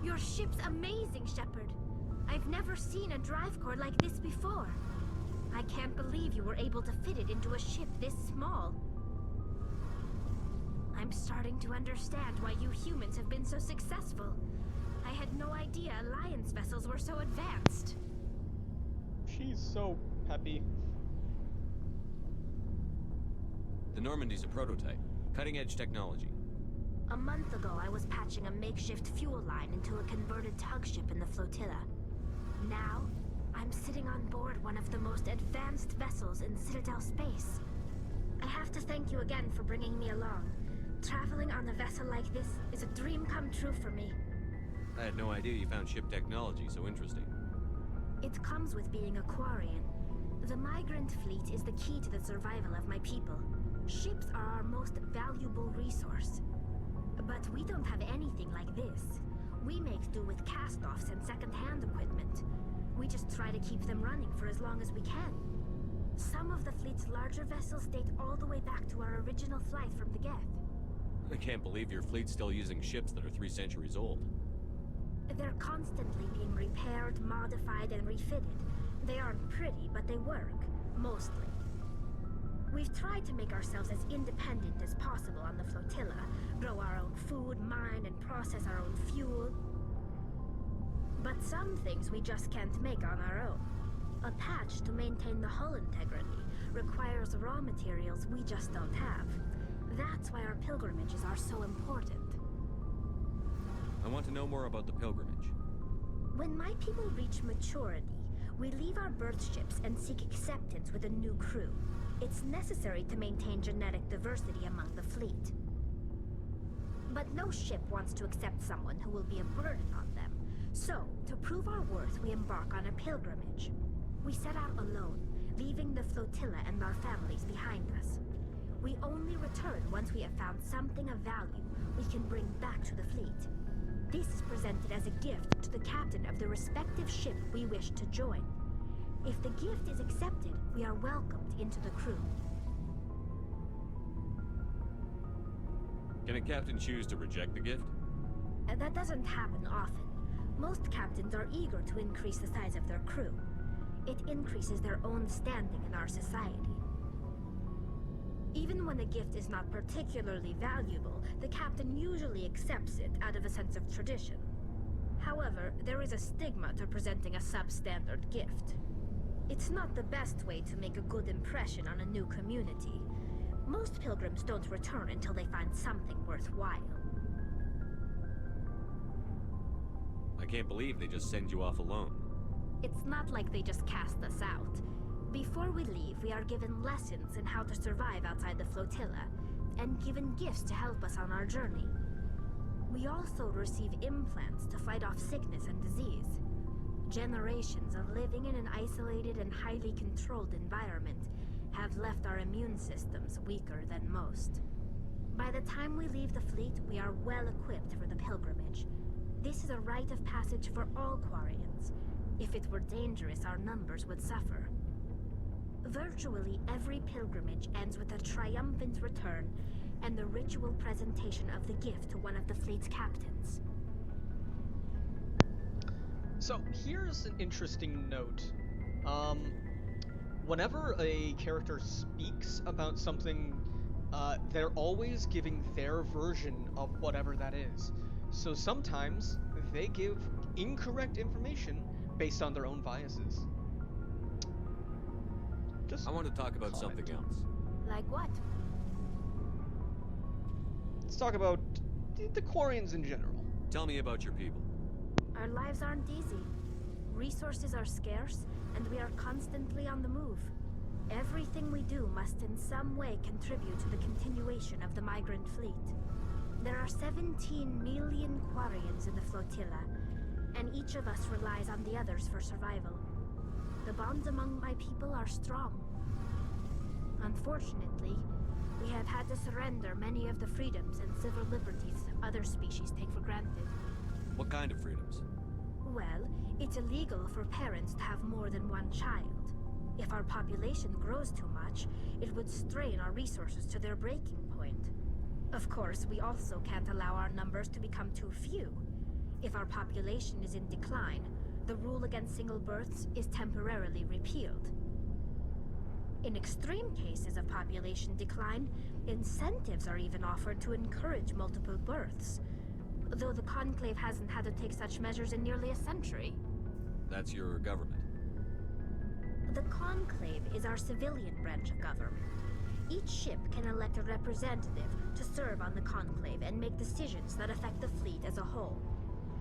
Your ship's amazing, Shepard. I've never seen a drive core like this before. I can't believe you were able to fit it into a ship this small. I'm starting to understand why you humans have been so successful. I had no idea Alliance vessels were so advanced. She's so happy. The Normandy's a prototype. Cutting-edge technology. A month ago, I was patching a makeshift fuel line into a converted tug ship in the flotilla. Now, I'm sitting on board one of the most advanced vessels in Citadel space. I have to thank you again for bringing me along. Traveling on a vessel like this is a dream come true for me. I had no idea you found ship technology so interesting. It comes with being a Quarian. The migrant fleet is the key to the survival of my people. Ships are our most valuable resource. But we don't have anything like this. We make do with cast-offs and second-hand equipment. We just try to keep them running for as long as we can. Some of the fleet's larger vessels date all the way back to our original flight from the Geth. I can't believe your fleet's still using ships that are 3 centuries old. They're constantly being repaired, modified, and refitted. They aren't pretty, but they work. Mostly. We've tried to make ourselves as independent as possible on the flotilla, grow our own food, mine, and process our own fuel. But some things we just can't make on our own. A patch to maintain the hull integrity requires raw materials we just don't have. That's why our pilgrimages are so important. I want to know more about the pilgrimage. When my people reach maturity, we leave our birth ships and seek acceptance with a new crew. It's necessary to maintain genetic diversity among the fleet. But no ship wants to accept someone who will be a burden on them. So, to prove our worth, we embark on a pilgrimage. We set out alone, leaving the flotilla and our families behind us. We only return once we have found something of value we can bring back to the fleet. This is presented as a gift to the captain of the respective ship we wish to join. If the gift is accepted, we are welcomed into the crew. Can a captain choose to reject the gift? That doesn't happen often. Most captains are eager to increase the size of their crew. It increases their own standing in our society. Even when the gift is not particularly valuable, the captain usually accepts it out of a sense of tradition. However, there is a stigma to presenting a substandard gift. It's not the best way to make a good impression on a new community. Most pilgrims don't return until they find something worthwhile. I can't believe they just send you off alone. It's not like they just cast us out. Before we leave, we are given lessons in how to survive outside the flotilla, and given gifts to help us on our journey. We also receive implants to fight off sickness and disease. Generations of living in an isolated and highly controlled environment have left our immune systems weaker than most. By the time we leave the fleet, we are well equipped for the pilgrimage. This is a rite of passage for all Quarians. If it were dangerous, our numbers would suffer. Virtually every pilgrimage ends with a triumphant return and the ritual presentation of the gift to one of the fleet's captains. So here's an interesting note. Whenever a character speaks about something, they're always giving their version of whatever that is. So sometimes they give incorrect information based on their own biases. I want to talk about something else. Like what? Let's talk about the Quarians in general. Tell me about your people. Our lives aren't easy. Resources are scarce, and we are constantly on the move. Everything we do must in some way contribute to the continuation of the migrant fleet. There are 17 million Quarians in the flotilla, and each of us relies on the others for survival. The bonds among my people are strong. Unfortunately, we have had to surrender many of the freedoms and civil liberties other species take for granted. What kind of freedoms? Well, it's illegal for parents to have more than one child. If our population grows too much, it would strain our resources to their breaking point. Of course, we also can't allow our numbers to become too few. If our population is in decline, the rule against single births is temporarily repealed. In extreme cases of population decline, incentives are even offered to encourage multiple births, though the Conclave hasn't had to take such measures in nearly a century. That's your government. The Conclave is our civilian branch of government. Each ship can elect a representative to serve on the Conclave and make decisions that affect the fleet as a whole.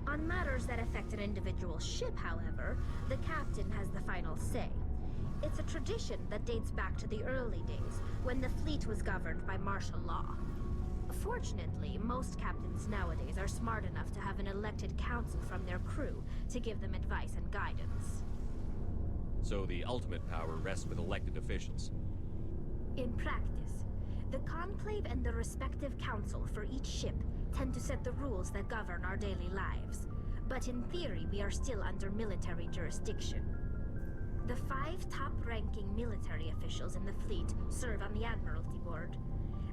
On matters that affect an individual ship, however, the captain has the final say. It's a tradition that dates back to the early days, when the fleet was governed by martial law. Fortunately, most captains nowadays are smart enough to have an elected council from their crew to give them advice and guidance. So the ultimate power rests with elected officials. In practice, the Conclave and the respective council for each ship tend to set the rules that govern our daily lives. But in theory, we are still under military jurisdiction. The 5 top-ranking military officials in the fleet serve on the Admiralty Board.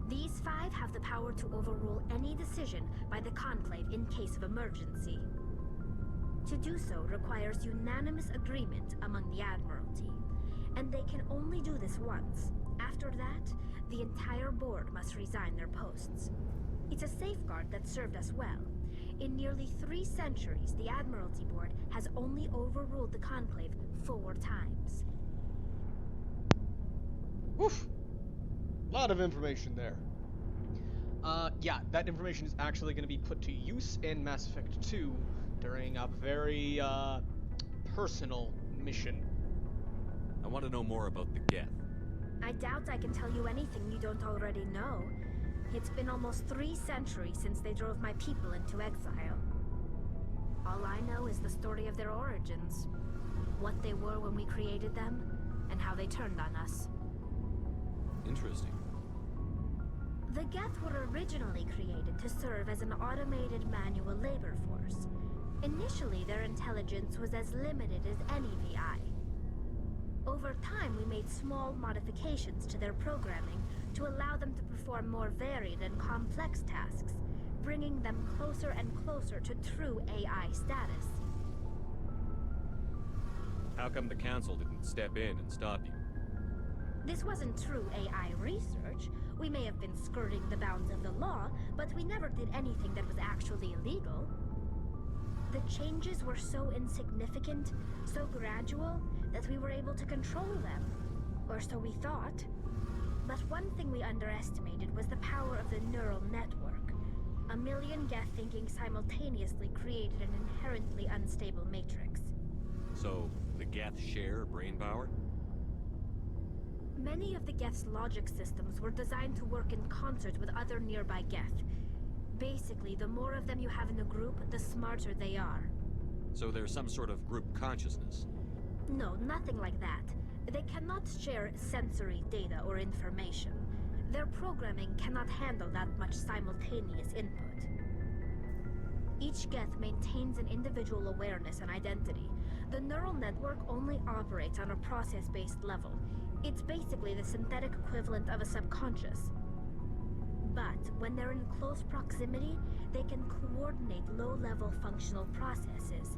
These 5 have the power to overrule any decision by the Conclave in case of emergency. To do so requires unanimous agreement among the Admiralty, and they can only do this once. After that, the entire board must resign their posts. It's a safeguard that served us well. In nearly 3 centuries, the Admiralty Board has only overruled the Conclave 4 times. Woof! Lot of information there. Yeah, that information is actually going to be put to use in Mass Effect 2 during a very, personal mission. I want to know more about the Geth. I doubt I can tell you anything you don't already know. It's been almost 3 centuries since they drove my people into exile. All I know is the story of their origins, what they were when we created them, and how they turned on us. Interesting. The Geth were originally created to serve as an automated manual labor force. Initially, their intelligence was as limited as any VI. Over time, we made small modifications to their programming to allow them to perform more varied and complex tasks, bringing them closer and closer to true AI status. How come the Council didn't step in and stop you? This wasn't true AI research. We may have been skirting the bounds of the law, but we never did anything that was actually illegal. The changes were so insignificant, so gradual, that we were able to control them. Or so we thought. But one thing we underestimated was the power of the neural network. A million Geth thinking simultaneously created an inherently unstable matrix. So, the Geth share brain power? Many of the Geth's logic systems were designed to work in concert with other nearby Geth. Basically, the more of them you have in a group, the smarter they are. So there's some sort of group consciousness? No, nothing like that. They cannot share sensory data or information. Their programming cannot handle that much simultaneous input. Each Geth maintains an individual awareness and identity. The neural network only operates on a process-based level. It's basically the synthetic equivalent of a subconscious. But when they're in close proximity, they can coordinate low-level functional processes,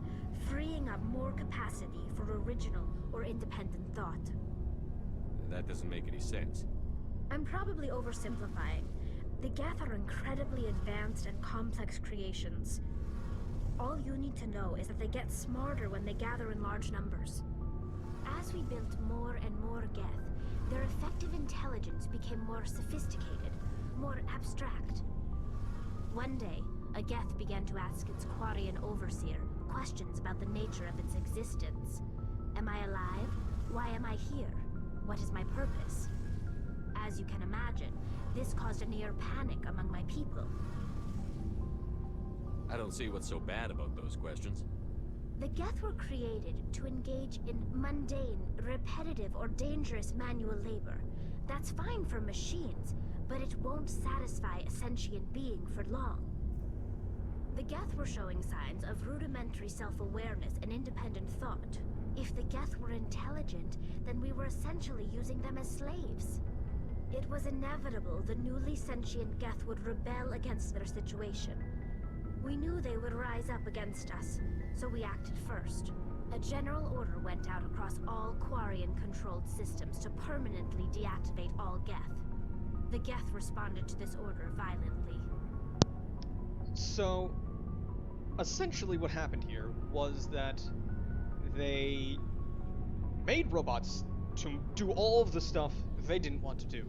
freeing up more capacity for original or independent thought. That doesn't make any sense. I'm probably oversimplifying. The Geth are incredibly advanced and complex creations. All you need to know is that they get smarter when they gather in large numbers. As we built more and more Geth, their effective intelligence became more sophisticated, more abstract. One day, a Geth began to ask its Quarian overseer questions about the nature of its existence. Am I alive? Why am I here? What is my purpose? As you can imagine, this caused a near panic among my people. I don't see what's so bad about those questions. The Geth were created to engage in mundane, repetitive, or dangerous manual labor. That's fine for machines, but it won't satisfy a sentient being for long. The Geth were showing signs of rudimentary self-awareness and independent thought. If the Geth were intelligent, then we were essentially using them as slaves. It was inevitable the newly sentient Geth would rebel against their situation. We knew they would rise up against us, so we acted first. A general order went out across all Quarian-controlled systems to permanently deactivate all Geth. The Geth responded to this order violently. So, essentially what happened here was that they made robots to do all of the stuff they didn't want to do,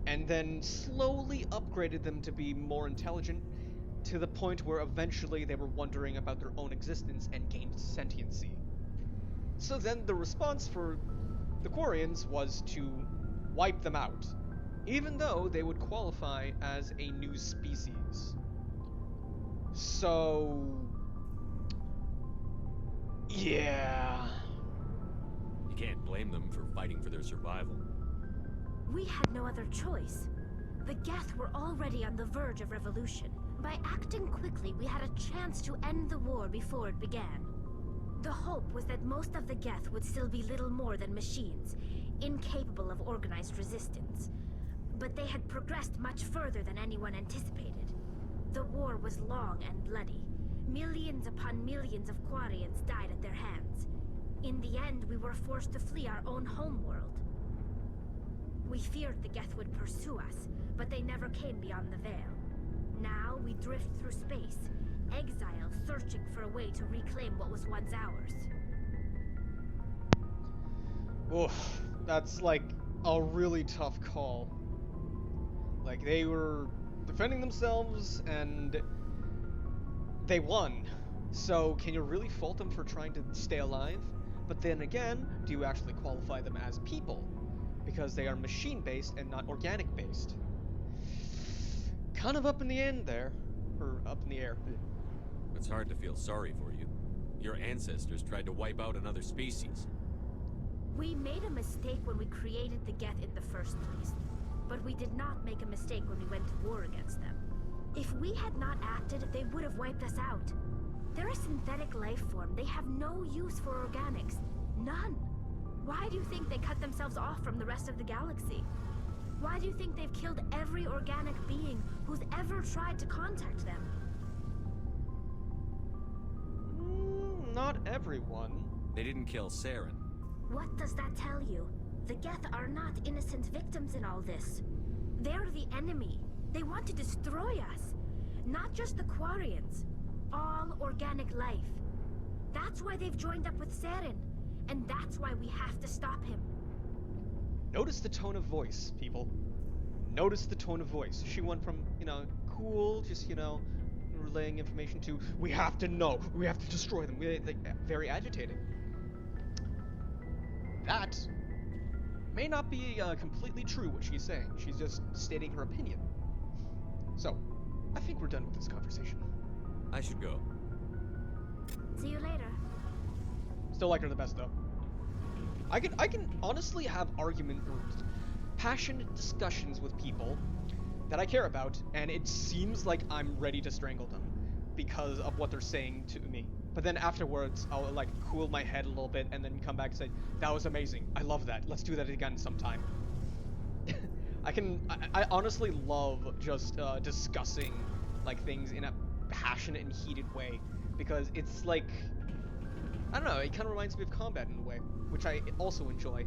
and then slowly upgraded them to be more intelligent, to the point where eventually they were wondering about their own existence and gained sentiency. So then the response for the Quarians was to wipe them out, even though they would qualify as a new species. So... yeah... You can't blame them for fighting for their survival. We had no other choice. The Geth were already on the verge of revolution. By acting quickly, we had a chance to end the war before it began. The hope was that most of the Geth would still be little more than machines, incapable of organized resistance. But they had progressed much further than anyone anticipated. The war was long and bloody. Millions upon millions of Quarians died at their hands. In the end, we were forced to flee our own homeworld. We feared the Geth would pursue us, but they never came beyond the Veil. Now we drift through space, exile, searching for a way to reclaim what was once ours. Oof, that's like a really tough call. Like, they were defending themselves and they won. So can you really fault them for trying to stay alive? But then again, do you actually qualify them as people? Because they are machine-based and not organic-based. Kind of up in the end there. Or up in the air. It's hard to feel sorry for you. Your ancestors tried to wipe out another species. We made a mistake when we created the Geth in the first place. But we did not make a mistake when we went to war against them. If we had not acted, they would have wiped us out. They're a synthetic life form. They have no use for organics. None. Why do you think they cut themselves off from the rest of the galaxy? Why do you think they've killed every organic being who's ever tried to contact them? Not everyone. They didn't kill Saren. What does that tell you? The Geth are not innocent victims in all this. They're the enemy. They want to destroy us. Not just the Quarians. All organic life. That's why they've joined up with Saren. And that's why we have to stop him. Notice the tone of voice, people. Notice the tone of voice. She went from, cool, just, relaying information to, we have to know, we have to destroy them. Very agitated. That may not be completely true what she's saying. She's just stating her opinion. So, I think we're done with this conversation. I should go. See you later. Still like her the best, though. I can honestly have passionate discussions with people that I care about, and it seems like I'm ready to strangle them because of what they're saying to me. But then afterwards, I'll cool my head a little bit and then come back and say, that was amazing. I love that. Let's do that again sometime. I honestly love just discussing things in a passionate and heated way, because it's I don't know, it kind of reminds me of combat in a way, which I also enjoy.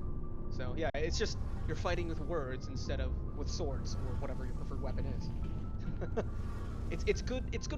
So yeah, it's just you're fighting with words instead of with swords or whatever your preferred weapon is. It's good for